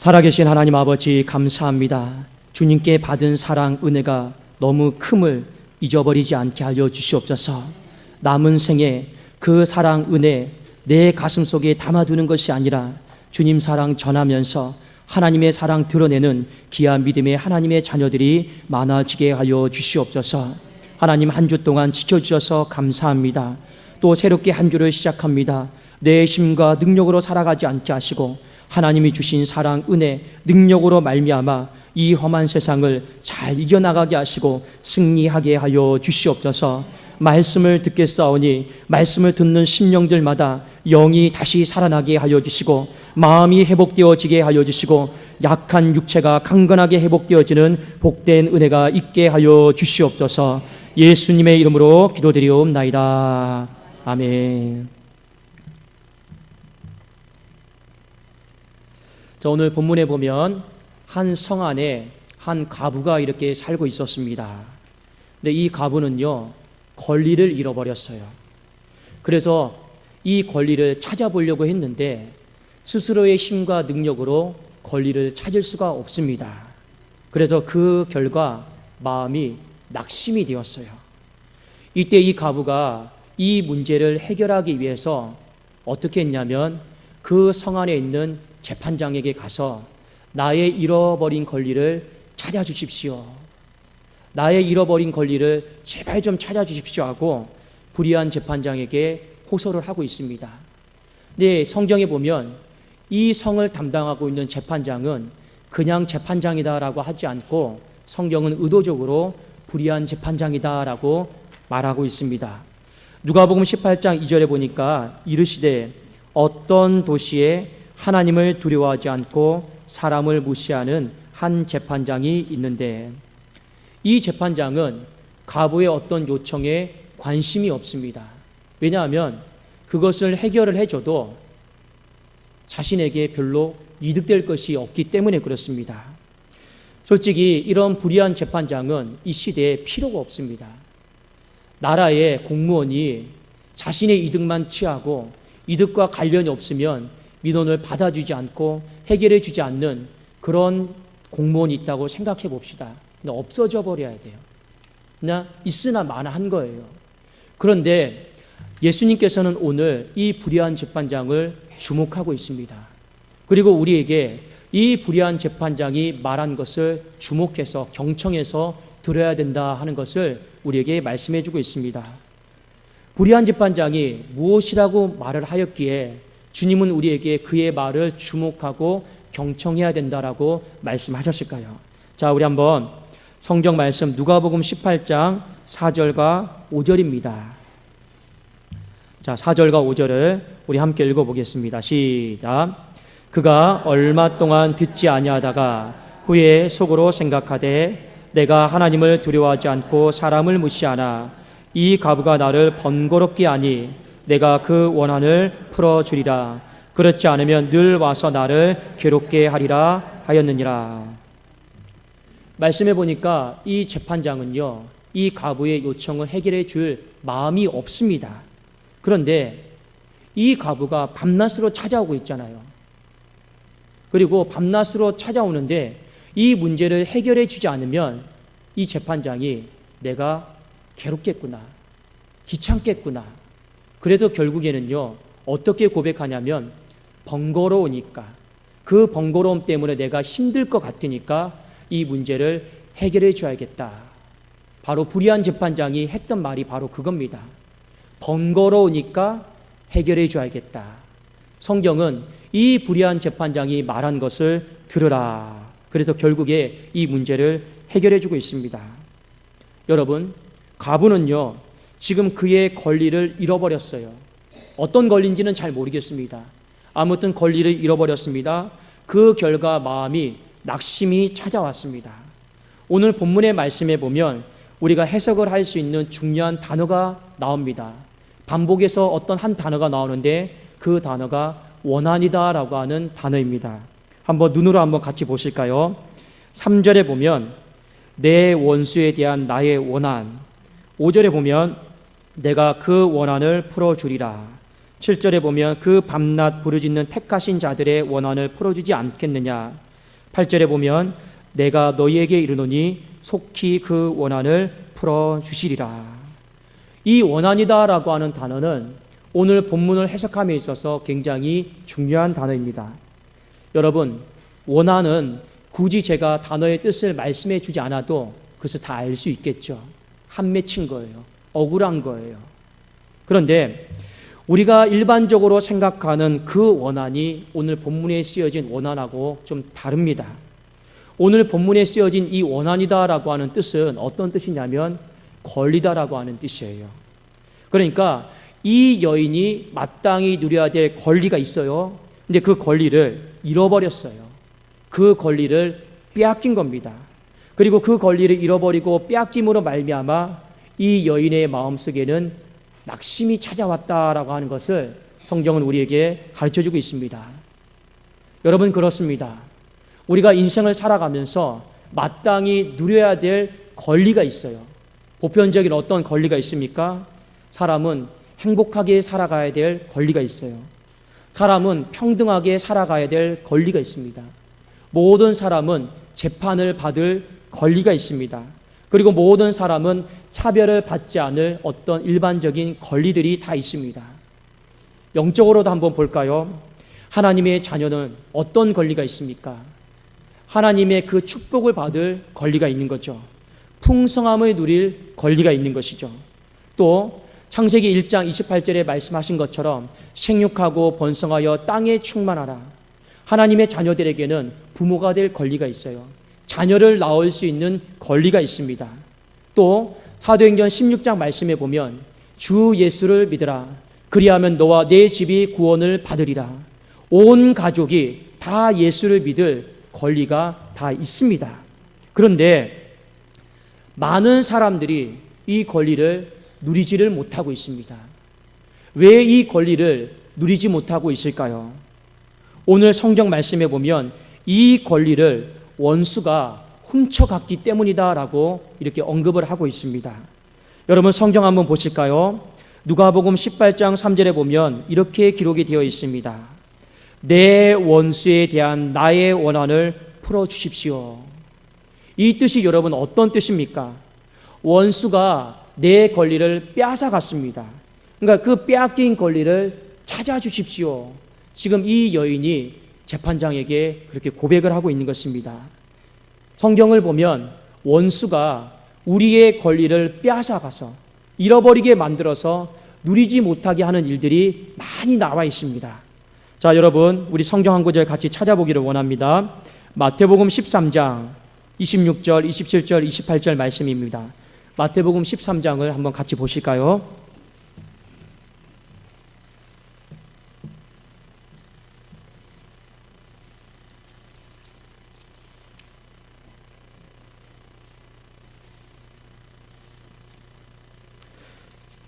살아계신 하나님 아버지 감사합니다. 주님께 받은 사랑 은혜가 너무 큼을 잊어버리지 않게 하여 주시옵소서. 남은 생에 그 사랑 은혜 내 가슴 속에 담아두는 것이 아니라 주님 사랑 전하면서 하나님의 사랑 드러내는 귀한 믿음의 하나님의 자녀들이 많아지게 하여 주시옵소서. 하나님 한 주 동안 지켜주셔서 감사합니다. 또 새롭게 한 주를 시작합니다. 내 힘과 능력으로 살아가지 않게 하시고 하나님이 주신 사랑, 은혜, 능력으로 말미암아 이 험한 세상을 잘 이겨나가게 하시고 승리하게 하여 주시옵소서. 말씀을 듣겠사오니 말씀을 듣는 심령들마다 영이 다시 살아나게 하여 주시고 마음이 회복되어지게 하여 주시고 약한 육체가 강건하게 회복되어지는 복된 은혜가 있게 하여 주시옵소서. 예수님의 이름으로 기도드리옵나이다. 아멘. 자, 오늘 본문에 보면 한 성 안에 한 과부가 이렇게 살고 있었습니다. 근데 이 과부는요, 권리를 잃어버렸어요. 그래서 이 권리를 찾아보려고 했는데 스스로의 힘과 능력으로 권리를 찾을 수가 없습니다. 그래서 그 결과 마음이 낙심이 되었어요. 이때 이 과부가 이 문제를 해결하기 위해서 어떻게 했냐면 그 성 안에 있는 재판장에게 가서 나의 잃어버린 권리를 찾아주십시오. 나의 잃어버린 권리를 제발 좀 찾아주십시오 하고 불의한 재판장에게 호소를 하고 있습니다. 네, 성경에 보면 이 성을 담당하고 있는 재판장은 그냥 재판장이다라고 하지 않고 성경은 의도적으로 불의한 재판장이다라고 말하고 있습니다. 누가복음 18장 2절에 보니까 이르시되 어떤 도시에 하나님을 두려워하지 않고 사람을 무시하는 한 재판장이 있는데 이 재판장은 과부의 어떤 요청에 관심이 없습니다. 왜냐하면 그것을 해결을 해줘도 자신에게 별로 이득될 것이 없기 때문에 그렇습니다. 솔직히 이런 불의한 재판장은 이 시대에 필요가 없습니다. 나라의 공무원이 자신의 이득만 취하고 이득과 관련이 없으면 민원을 받아주지 않고 해결해 주지 않는 그런 공무원이 있다고 생각해 봅시다. 근데 없어져 버려야 돼요. 그냥 있으나 마나 한 거예요. 그런데 예수님께서는 오늘 이 불의한 재판장을 주목하고 있습니다. 그리고 우리에게 이 불의한 재판장이 말한 것을 주목해서 경청해서 들어야 된다 하는 것을 우리에게 말씀해 주고 있습니다. 불의한 재판장이 무엇이라고 말을 하였기에 주님은 우리에게 그의 말을 주목하고 경청해야 된다라고 말씀하셨을까요? 자, 우리 한번 성경 말씀 누가복음 18장 4절과 5절입니다. 자, 4절과 5절을 우리 함께 읽어보겠습니다. 시작. 그가 얼마 동안 듣지 아니하다가 후에 속으로 생각하되 내가 하나님을 두려워하지 않고 사람을 무시하나 이 과부가 나를 번거롭게 하니 내가 그 원한을 풀어주리라. 그렇지 않으면 늘 와서 나를 괴롭게 하리라 하였느니라. 말씀해 보니까 이 재판장은요, 이 과부의 요청을 해결해 줄 마음이 없습니다. 그런데 이 과부가 밤낮으로 찾아오고 있잖아요. 그리고 밤낮으로 찾아오는데 이 문제를 해결해 주지 않으면 이 재판장이 내가 괴롭겠구나, 귀찮겠구나. 그래도 결국에는요, 어떻게 고백하냐면 번거로우니까, 그 번거로움 때문에 내가 힘들 것 같으니까 이 문제를 해결해 줘야겠다. 바로 불의한 재판장이 했던 말이 바로 그겁니다. 번거로우니까 해결해 줘야겠다. 성경은 이 불의한 재판장이 말한 것을 들으라. 그래서 결국에 이 문제를 해결해 주고 있습니다. 여러분, 과부는요, 지금 그의 권리를 잃어버렸어요. 어떤 권리인지는 잘 모르겠습니다. 아무튼 권리를 잃어버렸습니다. 그 결과 마음이 낙심이 찾아왔습니다. 오늘 본문의 말씀에 보면 우리가 해석을 할 수 있는 중요한 단어가 나옵니다. 반복해서 어떤 한 단어가 나오는데 그 단어가 원한이다라고 하는 단어입니다. 한번 눈으로 한번 같이 보실까요? 3절에 보면 내 원수에 대한 나의 원한, 5절에 보면 내가 그 원한을 풀어주리라. 7절에 보면 그 밤낮 부르짖는 택하신 자들의 원한을 풀어주지 않겠느냐. 8절에 보면 내가 너희에게 이르노니 속히 그 원한을 풀어주시리라. 이 원한이다라고 하는 단어는 오늘 본문을 해석함에 있어서 굉장히 중요한 단어입니다. 여러분, 원한은 굳이 제가 단어의 뜻을 말씀해 주지 않아도 그것을 다 알 수 있겠죠. 한 맺힌 거예요. 억울한 거예요. 그런데 우리가 일반적으로 생각하는 그 원한이 오늘 본문에 쓰여진 원한하고 좀 다릅니다. 오늘 본문에 쓰여진 이 원한이다라고 하는 뜻은 어떤 뜻이냐면 권리다라고 하는 뜻이에요. 그러니까 이 여인이 마땅히 누려야 될 권리가 있어요. 근데 그 권리를 잃어버렸어요. 그 권리를 빼앗긴 겁니다. 그리고 그 권리를 잃어버리고 빼앗김으로 말미암아 이 여인의 마음속에는 낙심이 찾아왔다라고 하는 것을 성경은 우리에게 가르쳐주고 있습니다. 여러분, 그렇습니다. 우리가 인생을 살아가면서 마땅히 누려야 될 권리가 있어요. 보편적인 어떤 권리가 있습니까? 사람은 행복하게 살아가야 될 권리가 있어요. 사람은 평등하게 살아가야 될 권리가 있습니다. 모든 사람은 재판을 받을 권리가 있습니다. 그리고 모든 사람은 차별을 받지 않을 어떤 일반적인 권리들이 다 있습니다. 영적으로도 한번 볼까요? 하나님의 자녀는 어떤 권리가 있습니까? 하나님의 그 축복을 받을 권리가 있는 거죠. 풍성함을 누릴 권리가 있는 것이죠. 또 창세기 1장 28절에 말씀하신 것처럼 생육하고 번성하여 땅에 충만하라. 하나님의 자녀들에게는 부모가 될 권리가 있어요. 자녀를 낳을 수 있는 권리가 있습니다. 또 사도행전 16장 말씀에 보면 주 예수를 믿으라. 그리하면 너와 내 집이 구원을 받으리라. 온 가족이 다 예수를 믿을 권리가 다 있습니다. 그런데 많은 사람들이 이 권리를 누리지를 못하고 있습니다. 왜 이 권리를 누리지 못하고 있을까요? 오늘 성경 말씀에 보면 이 권리를 원수가 훔쳐갔기 때문이다라고 이렇게 언급을 하고 있습니다. 여러분, 성경 한번 보실까요? 누가복음 18장 3절에 보면 이렇게 기록이 되어 있습니다. 내 원수에 대한 나의 원한을 풀어주십시오. 이 뜻이 여러분 어떤 뜻입니까? 원수가 내 권리를 빼앗아갔습니다. 그러니까 그 빼앗긴 권리를 찾아주십시오. 지금 이 여인이 재판장에게 그렇게 고백을 하고 있는 것입니다. 성경을 보면 원수가 우리의 권리를 빼앗아가서 잃어버리게 만들어서 누리지 못하게 하는 일들이 많이 나와 있습니다. 자, 여러분, 우리 성경 한 구절 같이 찾아보기를 원합니다. 마태복음 13장 26절, 27절, 28절 말씀입니다. 마태복음 13장을 한번 같이 보실까요?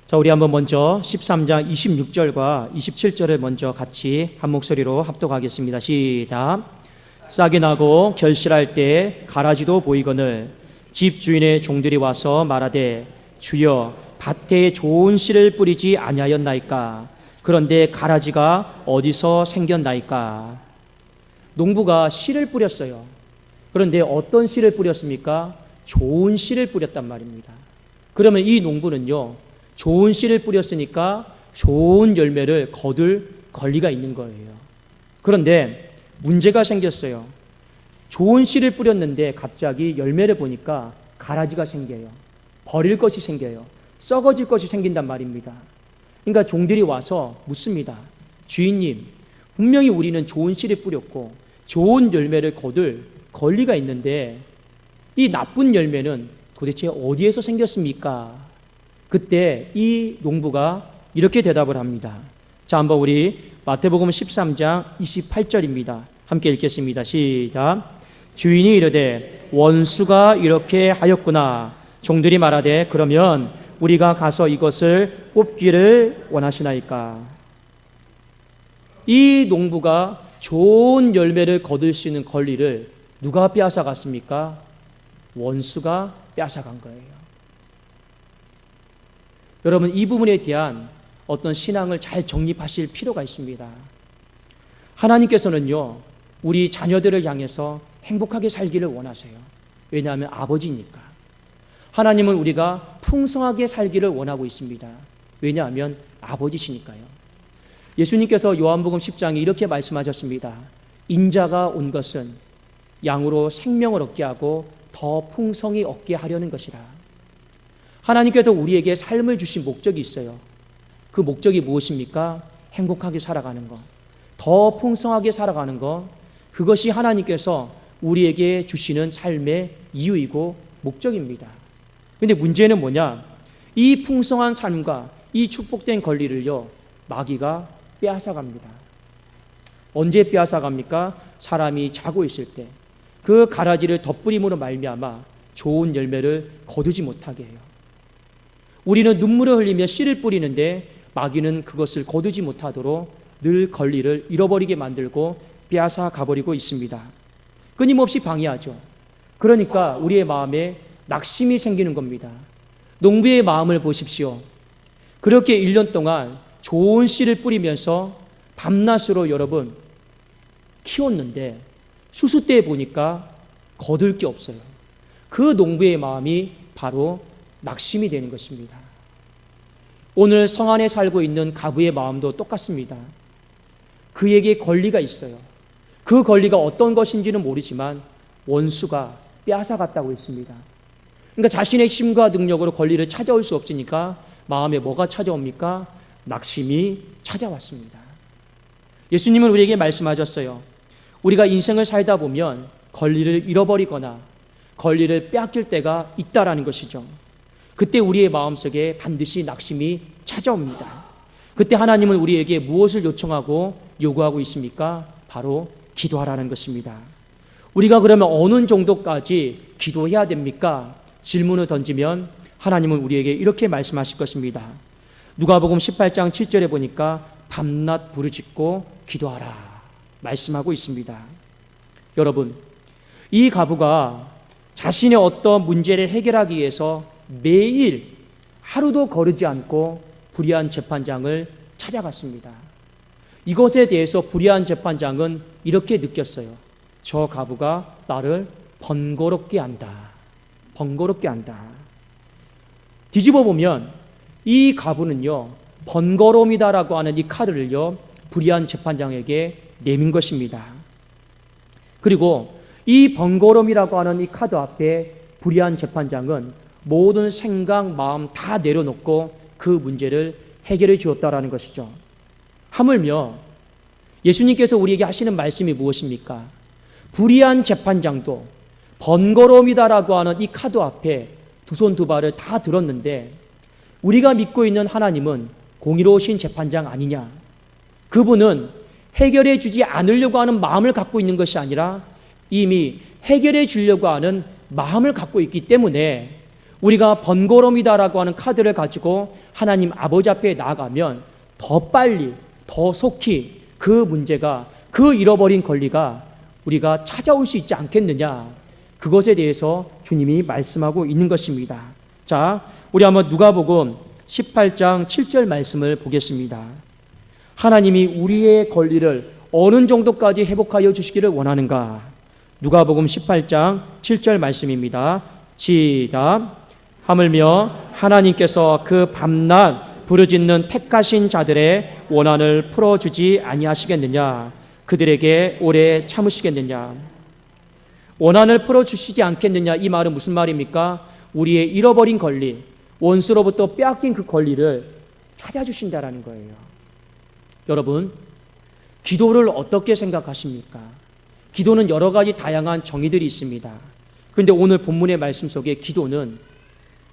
자, 우리 한번 먼저 13장 26절과 27절을 먼저 같이 한 목소리로 합독하겠습니다. 시작. 싹이 나고 결실할 때 가라지도 보이거늘 집 주인의 종들이 와서 말하되 주여 밭에 좋은 씨를 뿌리지 아니하였나이까? 그런데 가라지가 어디서 생겼나이까? 농부가 씨를 뿌렸어요. 그런데 어떤 씨를 뿌렸습니까? 좋은 씨를 뿌렸단 말입니다. 그러면 이 농부는요, 좋은 씨를 뿌렸으니까 좋은 열매를 거둘 권리가 있는 거예요. 그런데 문제가 생겼어요. 좋은 씨를 뿌렸는데 갑자기 열매를 보니까 가라지가 생겨요. 버릴 것이 생겨요. 썩어질 것이 생긴단 말입니다. 그러니까 종들이 와서 묻습니다. 주인님, 분명히 우리는 좋은 씨를 뿌렸고 좋은 열매를 거둘 권리가 있는데 이 나쁜 열매는 도대체 어디에서 생겼습니까? 그때 이 농부가 이렇게 대답을 합니다. 자, 한번 우리 마태복음 13장 28절입니다. 함께 읽겠습니다. 시작. 주인이 이르되 원수가 이렇게 하였구나. 종들이 말하되 그러면 우리가 가서 이것을 뽑기를 원하시나이까? 이 농부가 좋은 열매를 거둘 수 있는 권리를 누가 빼앗아갔습니까? 원수가 빼앗아간 거예요. 여러분, 이 부분에 대한 어떤 신앙을 잘 정립하실 필요가 있습니다. 하나님께서는요, 우리 자녀들을 향해서 행복하게 살기를 원하세요. 왜냐하면 아버지니까. 하나님은 우리가 풍성하게 살기를 원하고 있습니다. 왜냐하면 아버지시니까요. 예수님께서 요한복음 10장에 이렇게 말씀하셨습니다. 인자가 온 것은 양으로 생명을 얻게 하고 더 풍성히 얻게 하려는 것이라. 하나님께서 우리에게 삶을 주신 목적이 있어요. 그 목적이 무엇입니까? 행복하게 살아가는 것, 더 풍성하게 살아가는 것, 그것이 하나님께서 우리에게 주시는 삶의 이유이고 목적입니다. 그런데 문제는 뭐냐? 이 풍성한 삶과 이 축복된 권리를요, 마귀가 빼앗아갑니다. 언제 빼앗아갑니까? 사람이 자고 있을 때 그 가라지를 덧뿌림으로 말미암아 좋은 열매를 거두지 못하게 해요. 우리는 눈물을 흘리며 씨를 뿌리는데 마귀는 그것을 거두지 못하도록 늘 권리를 잃어버리게 만들고 빼앗아 가버리고 있습니다. 끊임없이 방해하죠. 그러니까 우리의 마음에 낙심이 생기는 겁니다. 농부의 마음을 보십시오. 그렇게 1년 동안 좋은 씨를 뿌리면서 밤낮으로 여러분 키웠는데 수수 때에 보니까 거둘 게 없어요. 그 농부의 마음이 바로 낙심이 되는 것입니다. 오늘 성 안에 살고 있는 가부의 마음도 똑같습니다. 그에게 권리가 있어요. 그 권리가 어떤 것인지는 모르지만 원수가 빼앗아갔다고 했습니다. 그러니까 자신의 힘과 능력으로 권리를 찾아올 수 없으니까 마음에 뭐가 찾아옵니까? 낙심이 찾아왔습니다. 예수님은 우리에게 말씀하셨어요. 우리가 인생을 살다 보면 권리를 잃어버리거나 권리를 빼앗길 때가 있다라는 것이죠. 그때 우리의 마음속에 반드시 낙심이 찾아옵니다. 그때 하나님은 우리에게 무엇을 요청하고 요구하고 있습니까? 바로 기도하라는 것입니다. 우리가 그러면 어느 정도까지 기도해야 됩니까? 질문을 던지면 하나님은 우리에게 이렇게 말씀하실 것입니다. 누가복음 18장 7절에 보니까 밤낮 부르짖고 기도하라 말씀하고 있습니다. 여러분, 이 가부가 자신의 어떤 문제를 해결하기 위해서 매일 하루도 거르지 않고 불의한 재판장을 찾아갔습니다. 이것에 대해서 불의한 재판장은 이렇게 느꼈어요. 저 가부가 나를 번거롭게 한다. 번거롭게 한다. 뒤집어 보면 이 가부는요, 번거로움이다라고 하는 이 카드를요, 불의한 재판장에게 내민 것입니다. 그리고 이 번거로움이라고 하는 이 카드 앞에 불의한 재판장은 모든 생각, 마음 다 내려놓고 그 문제를 해결해 주었다라는 것이죠. 하물며 예수님께서 우리에게 하시는 말씀이 무엇입니까? 불의한 재판장도 번거로움이다라고 하는 이 카드 앞에 두 손 두 발을 다 들었는데 우리가 믿고 있는 하나님은 공의로우신 재판장 아니냐? 그분은 해결해 주지 않으려고 하는 마음을 갖고 있는 것이 아니라 이미 해결해 주려고 하는 마음을 갖고 있기 때문에 우리가 번거로움이다라고 하는 카드를 가지고 하나님 아버지 앞에 나아가면 더 빨리, 더 속히 그 문제가, 그 잃어버린 권리가 우리가 찾아올 수 있지 않겠느냐, 그것에 대해서 주님이 말씀하고 있는 것입니다. 자, 우리 한번 누가복음 18장 7절 말씀을 보겠습니다. 하나님이 우리의 권리를 어느 정도까지 회복하여 주시기를 원하는가? 누가복음 18장 7절 말씀입니다. 시작. 하물며 하나님께서 그 밤낮 부르짖는 택하신 자들의 원한을 풀어주지 아니하시겠느냐? 그들에게 오래 참으시겠느냐? 원한을 풀어주시지 않겠느냐? 이 말은 무슨 말입니까? 우리의 잃어버린 권리, 원수로부터 빼앗긴 그 권리를 찾아주신다라는 거예요. 여러분, 기도를 어떻게 생각하십니까? 기도는 여러 가지 다양한 정의들이 있습니다. 그런데 오늘 본문의 말씀 속에 기도는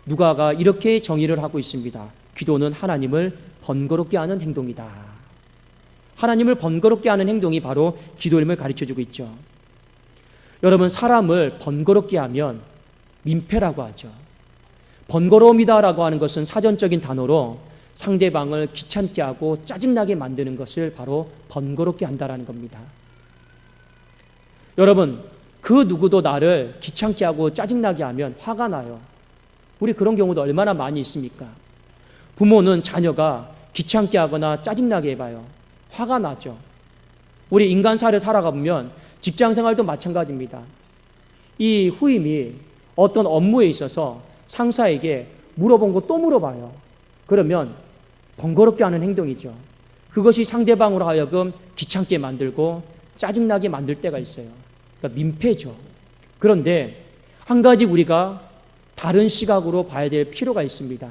누가가 이렇게 정의를 하고 있습니다. 기도는 하나님을 번거롭게 하는 행동이다. 하나님을 번거롭게 하는 행동이 바로 기도임을 가르쳐주고 있죠. 여러분, 사람을 번거롭게 하면 민폐라고 하죠. 번거로움이다라고 하는 것은 사전적인 단어로 상대방을 귀찮게 하고 짜증나게 만드는 것을 바로 번거롭게 한다라는 겁니다. 여러분, 그 누구도 나를 귀찮게 하고 짜증나게 하면 화가 나요. 우리 그런 경우도 얼마나 많이 있습니까? 부모는 자녀가 귀찮게 하거나 짜증나게 해봐요. 화가 나죠. 우리 인간사를 살아가 보면 직장생활도 마찬가지입니다. 이 후임이 어떤 업무에 있어서 상사에게 물어본 거 또 물어봐요. 그러면 번거롭게 하는 행동이죠. 그것이 상대방으로 하여금 귀찮게 만들고 짜증나게 만들 때가 있어요. 그러니까 민폐죠. 그런데 한 가지 우리가 다른 시각으로 봐야 될 필요가 있습니다.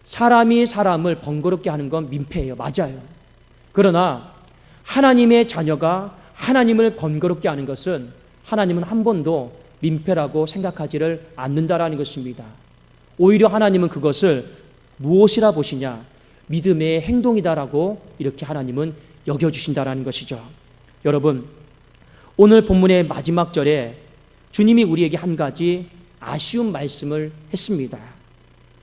사람이 사람을 번거롭게 하는 건 민폐예요. 맞아요. 그러나 하나님의 자녀가 하나님을 번거롭게 하는 것은 하나님은 한 번도 민폐라고 생각하지를 않는다라는 것입니다. 오히려 하나님은 그것을 무엇이라 보시냐? 믿음의 행동이다라고 이렇게 하나님은 여겨주신다라는 것이죠. 여러분, 오늘 본문의 마지막 절에 주님이 우리에게 한 가지 아쉬운 말씀을 했습니다.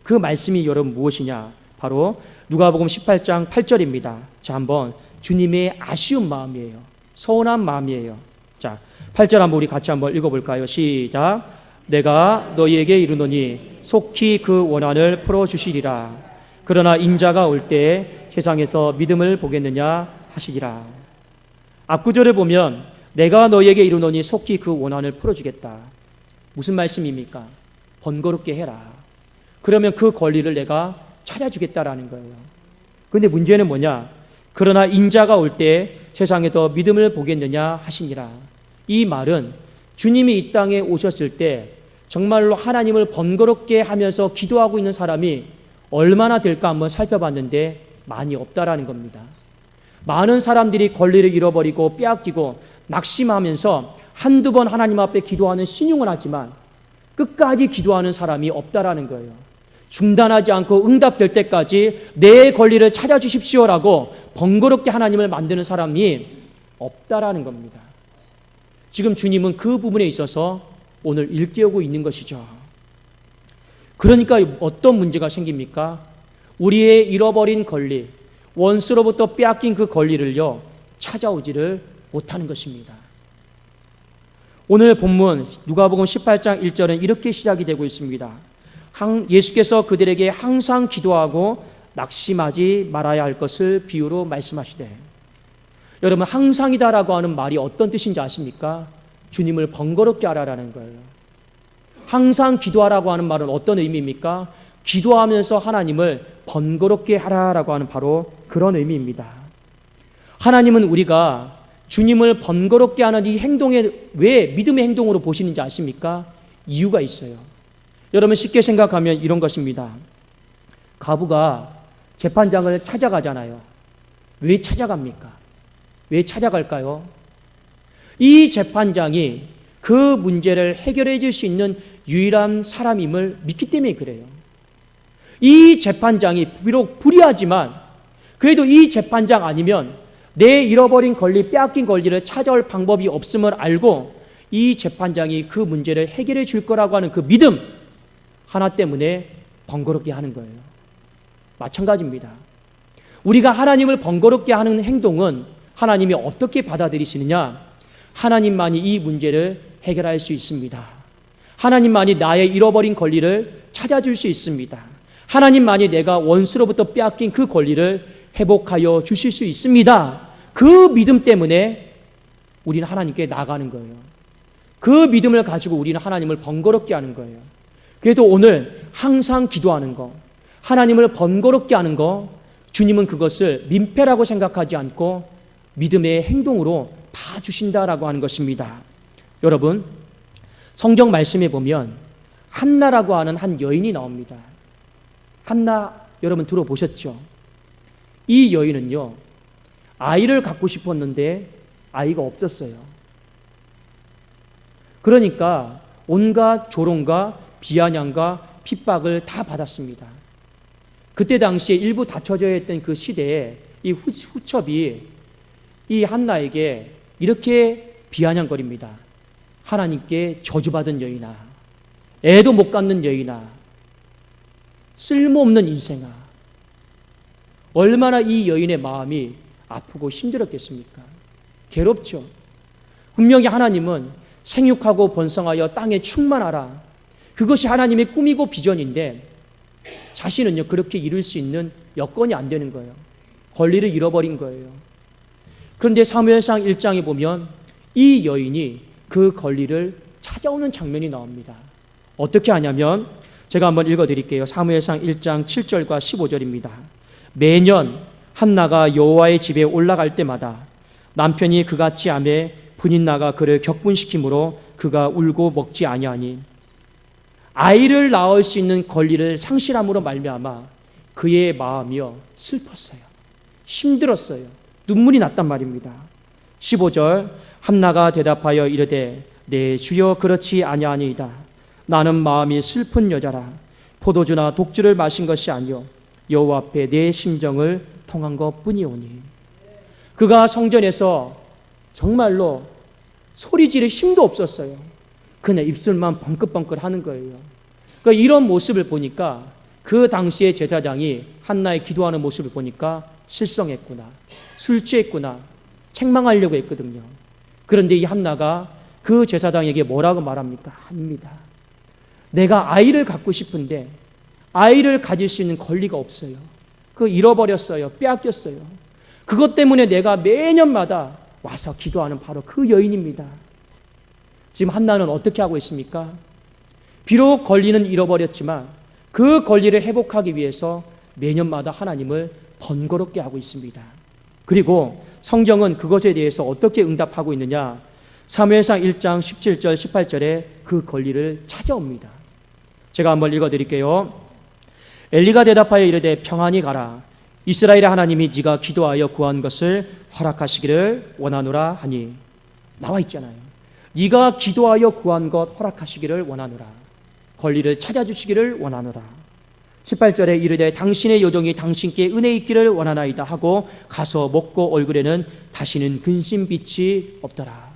그 말씀이 여러분 무엇이냐? 바로 누가복음 18장 8절입니다. 자, 한번 주님의 아쉬운 마음이에요. 서운한 마음이에요. 자, 8절 한번 우리 같이 한번 읽어볼까요? 시작. 내가 너희에게 이르노니 속히 그 원한을 풀어주시리라. 그러나 인자가 올 때 세상에서 믿음을 보겠느냐 하시리라. 앞구절을 보면 내가 너희에게 이르노니 속히 그 원한을 풀어주겠다. 무슨 말씀입니까? 번거롭게 해라. 그러면 그 권리를 내가 찾아주겠다라는 거예요. 그런데 문제는 뭐냐? 그러나 인자가 올 때 세상에 더 믿음을 보겠느냐 하시니라. 이 말은 주님이 이 땅에 오셨을 때 정말로 하나님을 번거롭게 하면서 기도하고 있는 사람이 얼마나 될까 한번 살펴봤는데 많이 없다라는 겁니다. 많은 사람들이 권리를 잃어버리고 빼앗기고 낙심하면서 한두 번 하나님 앞에 기도하는 신용을 하지만 끝까지 기도하는 사람이 없다라는 거예요. 중단하지 않고 응답될 때까지 내 권리를 찾아주십시오라고 번거롭게 하나님을 만드는 사람이 없다라는 겁니다. 지금 주님은 그 부분에 있어서 오늘 일깨우고 있는 것이죠. 그러니까 어떤 문제가 생깁니까? 우리의 잃어버린 권리, 원수로부터 빼앗긴 그 권리를요, 찾아오지를 못하는 것입니다. 오늘 본문 누가복음 18장 1절은 이렇게 시작이 되고 있습니다. 예수께서 그들에게 항상 기도하고 낙심하지 말아야 할 것을 비유로 말씀하시되, 여러분, 항상이다라고 하는 말이 어떤 뜻인지 아십니까? 주님을 번거롭게 하라라는 거예요. 항상 기도하라고 하는 말은 어떤 의미입니까? 기도하면서 하나님을 번거롭게 하라라고 하는 바로 그런 의미입니다. 하나님은 우리가 주님을 번거롭게 하는 이 행동에 왜 믿음의 행동으로 보시는지 아십니까? 이유가 있어요. 여러분, 쉽게 생각하면 이런 것입니다. 과부가 재판장을 찾아가잖아요. 왜 찾아갑니까? 왜 찾아갈까요? 이 재판장이 그 문제를 해결해 줄 수 있는 유일한 사람임을 믿기 때문에 그래요. 이 재판장이 비록 불의하지만 그래도 이 재판장 아니면 내 잃어버린 권리, 빼앗긴 권리를 찾아올 방법이 없음을 알고 이 재판장이 그 문제를 해결해 줄 거라고 하는 그 믿음 하나 때문에 번거롭게 하는 거예요. 마찬가지입니다. 우리가 하나님을 번거롭게 하는 행동은 하나님이 어떻게 받아들이시느냐? 하나님만이 이 문제를 해결할 수 있습니다. 하나님만이 나의 잃어버린 권리를 찾아줄 수 있습니다. 하나님만이 내가 원수로부터 빼앗긴 그 권리를 회복하여 주실 수 있습니다. 그 믿음 때문에 우리는 하나님께 나가는 거예요. 그 믿음을 가지고 우리는 하나님을 번거롭게 하는 거예요. 그래도 오늘 항상 기도하는 거, 하나님을 번거롭게 하는 거, 주님은 그것을 민폐라고 생각하지 않고 믿음의 행동으로 봐주신다라고 하는 것입니다. 여러분, 성경 말씀에 보면 한나라고 하는 한 여인이 나옵니다. 한나 여러분 들어보셨죠? 이 여인은요, 아이를 갖고 싶었는데 아이가 없었어요. 그러니까 온갖 조롱과 비아냥과 핍박을 다 받았습니다. 그때 당시에 일부 다쳐져야 했던 그 시대에 이 후첩이 이 한나에게 이렇게 비아냥거립니다. 하나님께 저주받은 여인아, 애도 못 갖는 여인아, 쓸모없는 인생아. 얼마나 이 여인의 마음이 아프고 힘들었겠습니까? 괴롭죠. 분명히 하나님은 생육하고 번성하여 땅에 충만하라, 그것이 하나님의 꿈이고 비전인데 자신은요 그렇게 이룰 수 있는 여건이 안 되는 거예요. 권리를 잃어버린 거예요. 그런데 사무엘상 1장에 보면 이 여인이 그 권리를 찾아오는 장면이 나옵니다. 어떻게 하냐면 제가 한번 읽어드릴게요. 사무엘상 1장 7절과 15절입니다. 매년 한나가 여호와의 집에 올라갈 때마다 남편이 그같이 하매 분인나가 그를 격분시키므로 그가 울고 먹지 아니하니 아이를 낳을 수 있는 권리를 상실함으로 말미암아 그의 마음이요 슬펐어요. 힘들었어요. 눈물이 났단 말입니다. 15절 한나가 대답하여 이르되 내 주여 그렇지 아니하니이다. 나는 마음이 슬픈 여자라. 포도주나 독주를 마신 것이 아니요 여호와 앞에 내 심정을 통한 것뿐이오니. 그가 성전에서 정말로 소리 지를 힘도 없었어요. 그냥 입술만 벙긋벙긋 하는 거예요. 그러니까 이런 모습을 보니까 그 당시의 제사장이 한나의 기도하는 모습을 보니까 실성했구나, 술 취했구나, 책망하려고 했거든요. 그런데 이 한나가 그 제사장에게 뭐라고 말합니까? 아닙니다. 내가 아이를 갖고 싶은데 아이를 가질 수 있는 권리가 없어요. 그거 잃어버렸어요. 빼앗겼어요. 그것 때문에 내가 매년마다 와서 기도하는 바로 그 여인입니다. 지금 한나는 어떻게 하고 있습니까? 비록 권리는 잃어버렸지만 그 권리를 회복하기 위해서 매년마다 하나님을 번거롭게 하고 있습니다. 그리고 성경은 그것에 대해서 어떻게 응답하고 있느냐? 사무엘상 1장 17절 18절에 그 권리를 찾아옵니다. 제가 한번 읽어드릴게요. 엘리가 대답하여 이르되 평안히 가라. 이스라엘의 하나님이 네가 기도하여 구한 것을 허락하시기를 원하노라 하니. 나와 있잖아요. 네가 기도하여 구한 것 허락하시기를 원하노라. 권리를 찾아주시기를 원하노라. 18절에 이르되 당신의 요정이 당신께 은혜 있기를 원하나이다 하고 가서 먹고 얼굴에는 다시는 근심빛이 없더라.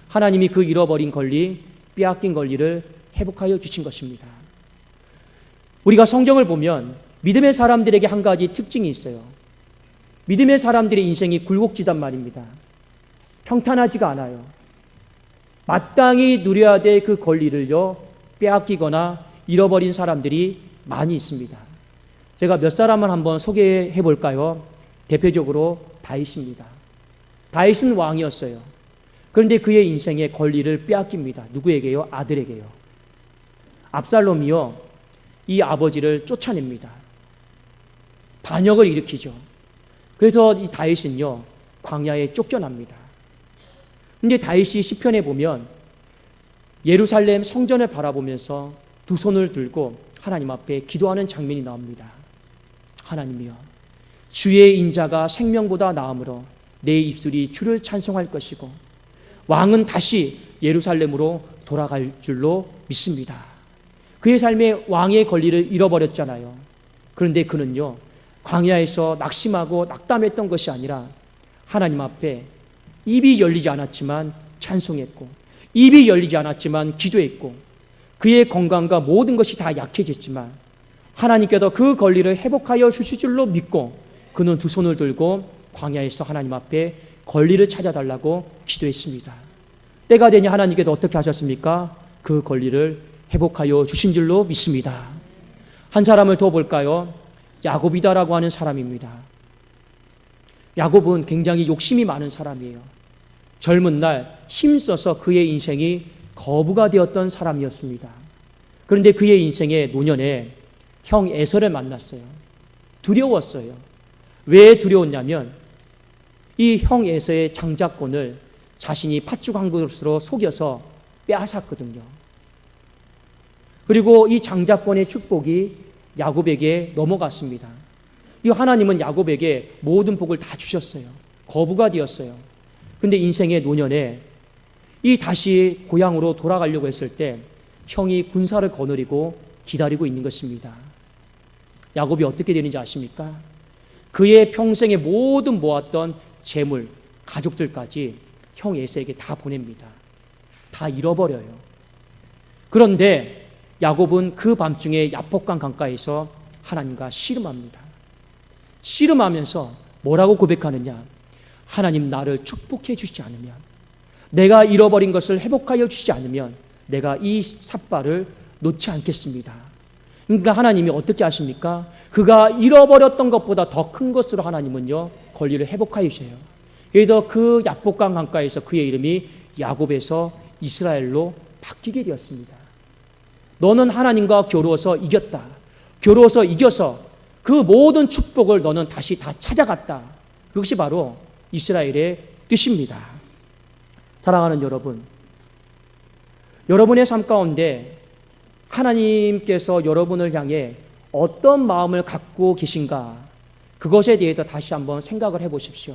하나님이 그 잃어버린 권리, 빼앗긴 권리를 회복하여 주신 것입니다. 우리가 성경을 보면 믿음의 사람들에게 한 가지 특징이 있어요. 믿음의 사람들의 인생이 굴곡지단 말입니다. 평탄하지가 않아요. 마땅히 누려야 될 그 권리를요 빼앗기거나 잃어버린 사람들이 많이 있습니다. 제가 몇 사람을 한번 소개해 볼까요? 대표적으로 다윗입니다. 다윗은 왕이었어요. 그런데 그의 인생의 권리를 빼앗깁니다. 누구에게요? 아들에게요. 압살롬이요 이 아버지를 쫓아냅니다. 반역을 일으키죠. 그래서 이 다윗은요 광야에 쫓겨납니다. 근데 다윗이 시편에 보면 예루살렘 성전을 바라보면서 두 손을 들고 하나님 앞에 기도하는 장면이 나옵니다. 하나님이여, 주의 인자가 생명보다 나음으로 내 입술이 주를 찬송할 것이고 왕은 다시 예루살렘으로 돌아갈 줄로 믿습니다. 그의 삶에 왕의 권리를 잃어버렸잖아요. 그런데 그는요 광야에서 낙심하고 낙담했던 것이 아니라 하나님 앞에 입이 열리지 않았지만 찬송했고 입이 열리지 않았지만 기도했고 그의 건강과 모든 것이 다 약해졌지만 하나님께서 그 권리를 회복하여 주실 줄로 믿고 그는 두 손을 들고 광야에서 하나님 앞에 권리를 찾아달라고 기도했습니다. 때가 되니 하나님께서 어떻게 하셨습니까? 그 권리를 회복하여 주신 줄로 믿습니다. 한 사람을 더 볼까요? 야곱이다라고 하는 사람입니다. 야곱은 굉장히 욕심이 많은 사람이에요. 젊은 날 힘써서 그의 인생이 거부가 되었던 사람이었습니다. 그런데 그의 인생의 노년에 형 에서를 만났어요. 두려웠어요. 왜 두려웠냐면 이 형 에서의 장자권을 자신이 팥죽 한 그릇으로 속여서 빼앗았거든요. 그리고 이 장자권의 축복이 야곱에게 넘어갔습니다. 이 하나님은 야곱에게 모든 복을 다 주셨어요. 거부가 되었어요. 그런데 인생의 노년에 이 다시 고향으로 돌아가려고 했을 때 형이 군사를 거느리고 기다리고 있는 것입니다. 야곱이 어떻게 되는지 아십니까? 그의 평생에 모든 모았던 재물, 가족들까지 형 에서에게 다 보냅니다. 다 잃어버려요. 그런데 야곱은 그 밤중에 야복강 강가에서 하나님과 씨름합니다. 씨름하면서 뭐라고 고백하느냐? 하나님 나를 축복해 주시지 않으면, 내가 잃어버린 것을 회복하여 주시지 않으면 내가 이 삿발을 놓지 않겠습니다. 그러니까 하나님이 어떻게 하십니까? 그가 잃어버렸던 것보다 더 큰 것으로 하나님은요 권리를 회복하여 주셔요. 그래서 그 야복강 강가에서 그의 이름이 야곱에서 이스라엘로 바뀌게 되었습니다. 너는 하나님과 겨루어서 이겼다. 겨루어서 이겨서 그 모든 축복을 너는 다시 다 찾아갔다. 그것이 바로 이스라엘의 뜻입니다. 사랑하는 여러분, 여러분의 삶 가운데 하나님께서 여러분을 향해 어떤 마음을 갖고 계신가, 그것에 대해서 다시 한번 생각을 해보십시오.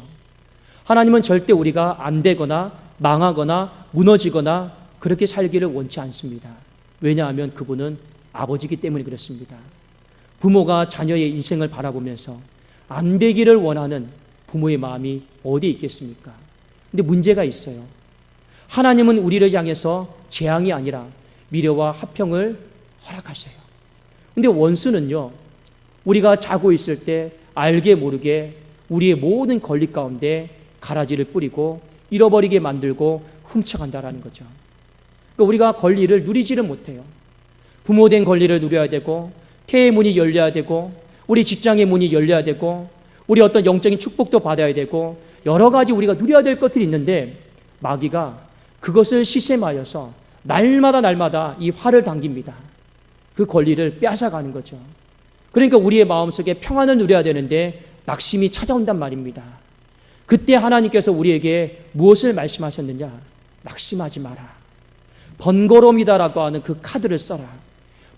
하나님은 절대 우리가 안 되거나 망하거나 무너지거나 그렇게 살기를 원치 않습니다. 왜냐하면 그분은 아버지이기 때문에 그렇습니다. 부모가 자녀의 인생을 바라보면서 안 되기를 원하는 부모의 마음이 어디에 있겠습니까? 근데 문제가 있어요. 하나님은 우리를 향해서 재앙이 아니라 미래와 화평을 허락하세요. 근데 원수는요, 우리가 자고 있을 때 알게 모르게 우리의 모든 권리 가운데 가라지를 뿌리고 잃어버리게 만들고 훔쳐간다라는 거죠. 그러니까 우리가 권리를 누리지를 못해요. 부모된 권리를 누려야 되고, 태의 문이 열려야 되고, 우리 직장의 문이 열려야 되고, 우리 어떤 영적인 축복도 받아야 되고, 여러 가지 우리가 누려야 될 것들이 있는데 마귀가 그것을 시샘하여서 날마다 이 활을 당깁니다. 그 권리를 빼앗아가는 거죠. 그러니까 우리의 마음속에 평안을 누려야 되는데 낙심이 찾아온단 말입니다. 그때 하나님께서 우리에게 무엇을 말씀하셨느냐? 낙심하지 마라. 번거로움이다라고 하는 그 카드를 써라.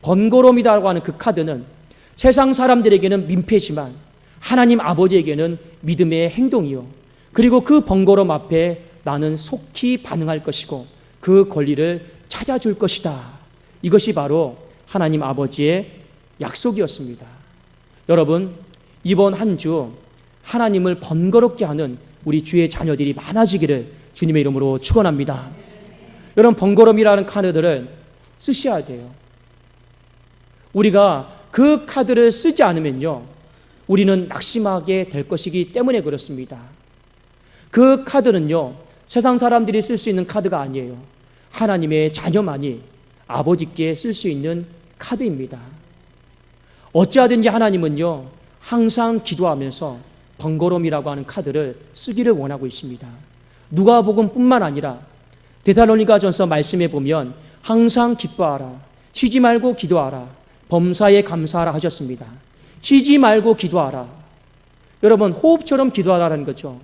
번거로움이다라고 하는 그 카드는 세상 사람들에게는 민폐지만 하나님 아버지에게는 믿음의 행동이요, 그리고 그 번거로움 앞에 나는 속히 반응할 것이고 그 권리를 찾아줄 것이다. 이것이 바로 하나님 아버지의 약속이었습니다. 여러분, 이번 한 주 하나님을 번거롭게 하는 우리 주의 자녀들이 많아지기를 주님의 이름으로 축원합니다. 여러분, 번거로움이라는 카드들을 쓰셔야 돼요. 우리가 그 카드를 쓰지 않으면요, 우리는 낙심하게 될 것이기 때문에 그렇습니다. 그 카드는요, 세상 사람들이 쓸 수 있는 카드가 아니에요. 하나님의 자녀만이 아버지께 쓸 수 있는 카드입니다. 어찌하든지 하나님은요, 항상 기도하면서 번거로움이라고 하는 카드를 쓰기를 원하고 있습니다. 누가복음뿐만 아니라 데살로니가전서 말씀에 보면 항상 기뻐하라, 쉬지 말고 기도하라, 범사에 감사하라 하셨습니다. 쉬지 말고 기도하라. 여러분, 호흡처럼 기도하라는 거죠.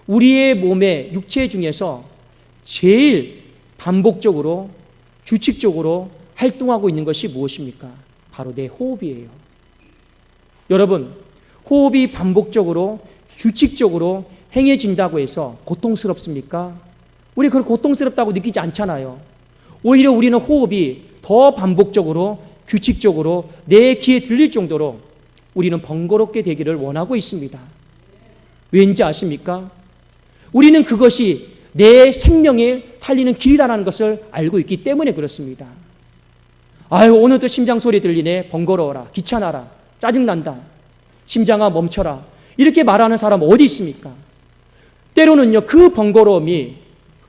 우리의 몸의 육체 중에서 제일 반복적으로 규칙적으로 활동하고 있는 것이 무엇입니까? 바로 내 호흡이에요. 여러분, 호흡이 반복적으로 규칙적으로 행해진다고 해서 고통스럽습니까? 우리 그걸 고통스럽다고 느끼지 않잖아요. 오히려 우리는 호흡이 더 반복적으로 규칙적으로 내 귀에 들릴 정도로 우리는 번거롭게 되기를 원하고 있습니다. 왠지 아십니까? 우리는 그것이 내 생명을 살리는 길이라는 것을 알고 있기 때문에 그렇습니다. 아유, 오늘도 심장 소리 들리네. 번거로워라. 귀찮아라. 짜증난다. 심장아 멈춰라. 이렇게 말하는 사람 어디 있습니까? 때로는요, 그 번거로움이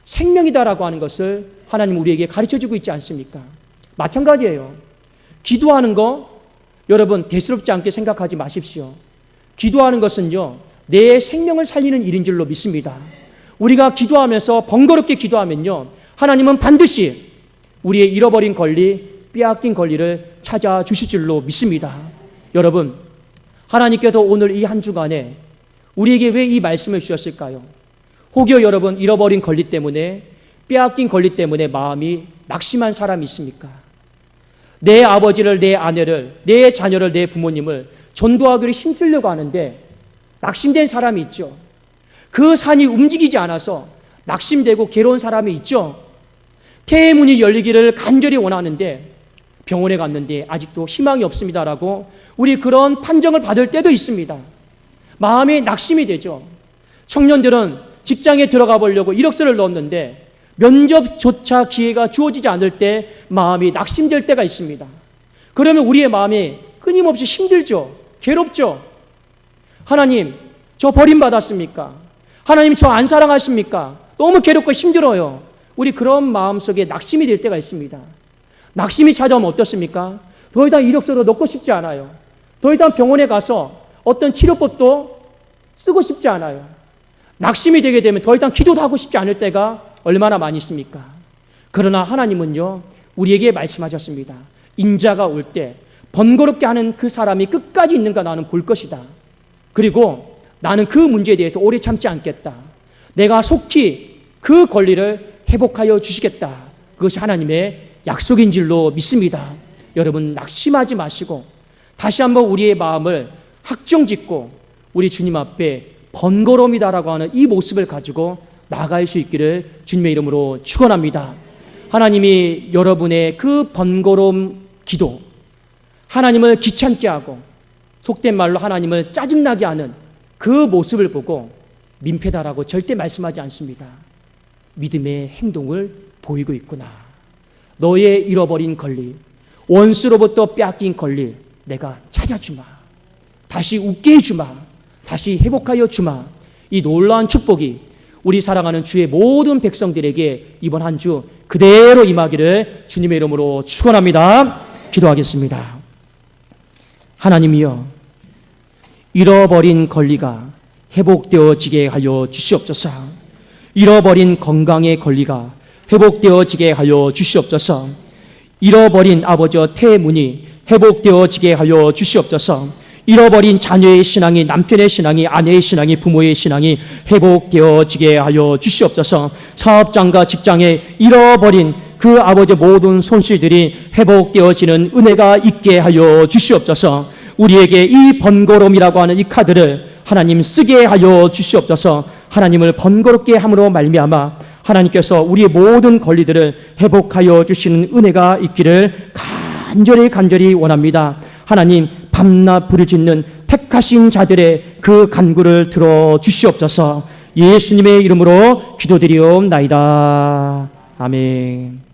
생명이다라고 하는 것을 하나님 우리에게 가르쳐주고 있지 않습니까? 마찬가지예요. 기도하는 거, 여러분 대수롭지 않게 생각하지 마십시오. 기도하는 것은요, 내 생명을 살리는 일인 줄로 믿습니다. 우리가 기도하면서 번거롭게 기도하면요, 하나님은 반드시 우리의 잃어버린 권리, 빼앗긴 권리를 찾아주실 줄로 믿습니다. 여러분, 하나님께서 오늘 이 한 주간에 우리에게 왜 이 말씀을 주셨을까요? 혹여 여러분 잃어버린 권리 때문에, 빼앗긴 권리 때문에 마음이 낙심한 사람이 있습니까? 내 아버지를, 내 아내를, 내 자녀를, 내 부모님을 전도하기를 힘쓰려고 하는데 낙심된 사람이 있죠. 그 산이 움직이지 않아서 낙심되고 괴로운 사람이 있죠. 태의 문이 열리기를 간절히 원하는데 병원에 갔는데 아직도 희망이 없습니다라고 우리 그런 판정을 받을 때도 있습니다. 마음이 낙심이 되죠. 청년들은 직장에 들어가 보려고 이력서를 넣었는데 면접조차 기회가 주어지지 않을 때 마음이 낙심될 때가 있습니다. 그러면 우리의 마음이 끊임없이 힘들죠. 괴롭죠. 하나님, 저 버림받았습니까? 하나님, 저 안 사랑하십니까? 너무 괴롭고 힘들어요. 우리 그런 마음속에 낙심이 될 때가 있습니다. 낙심이 찾아오면 어떻습니까? 더 이상 이력서도 넣고 싶지 않아요. 더 이상 병원에 가서 어떤 치료법도 쓰고 싶지 않아요. 낙심이 되게 되면 더 이상 기도도 하고 싶지 않을 때가 얼마나 많이 있습니까? 그러나 하나님은요, 우리에게 말씀하셨습니다. 인자가 올 때 번거롭게 하는 그 사람이 끝까지 있는가 나는 볼 것이다. 그리고 나는 그 문제에 대해서 오래 참지 않겠다. 내가 속히 그 권리를 회복하여 주시겠다. 그것이 하나님의 약속인 줄로 믿습니다. 여러분, 낙심하지 마시고 다시 한번 우리의 마음을 확정짓고 우리 주님 앞에 번거로움이다라고 하는 이 모습을 가지고 나아갈 수 있기를 주님의 이름으로 축원합니다. 하나님이 여러분의 그 번거로움 기도, 하나님을 귀찮게 하고 속된 말로 하나님을 짜증나게 하는 그 모습을 보고 민폐다라고 절대 말씀하지 않습니다. 믿음의 행동을 보이고 있구나. 너의 잃어버린 권리, 원수로부터 빼앗긴 권리 내가 찾아주마. 다시 웃게 해주마. 다시 회복하여 주마. 이 놀라운 축복이 우리 사랑하는 주의 모든 백성들에게 이번 한 주 그대로 임하기를 주님의 이름으로 축원합니다. 기도하겠습니다. 하나님이여, 잃어버린 권리가 회복되어지게 하여 주시옵소서. 잃어버린 건강의 권리가 회복되어지게 하여 주시옵소서. 잃어버린 아버지의 태문이 회복되어지게 하여 주시옵소서. 잃어버린 자녀의 신앙이, 남편의 신앙이, 아내의 신앙이, 부모의 신앙이 회복되어지게 하여 주시옵소서. 사업장과 직장에 잃어버린 그 아버지의 모든 손실들이 회복되어지는 은혜가 있게 하여 주시옵소서. 우리에게 이 번거로움이라고 하는 이 카드를 하나님 쓰게 하여 주시옵소서. 하나님을 번거롭게 함으로 말미암아 하나님께서 우리의 모든 권리들을 회복하여 주시는 은혜가 있기를 간절히 원합니다. 하나님, 밤낮 부르짖는 택하신 자들의 그 간구를 들어 주시옵소서. 예수님의 이름으로 기도드리옵나이다. 아멘.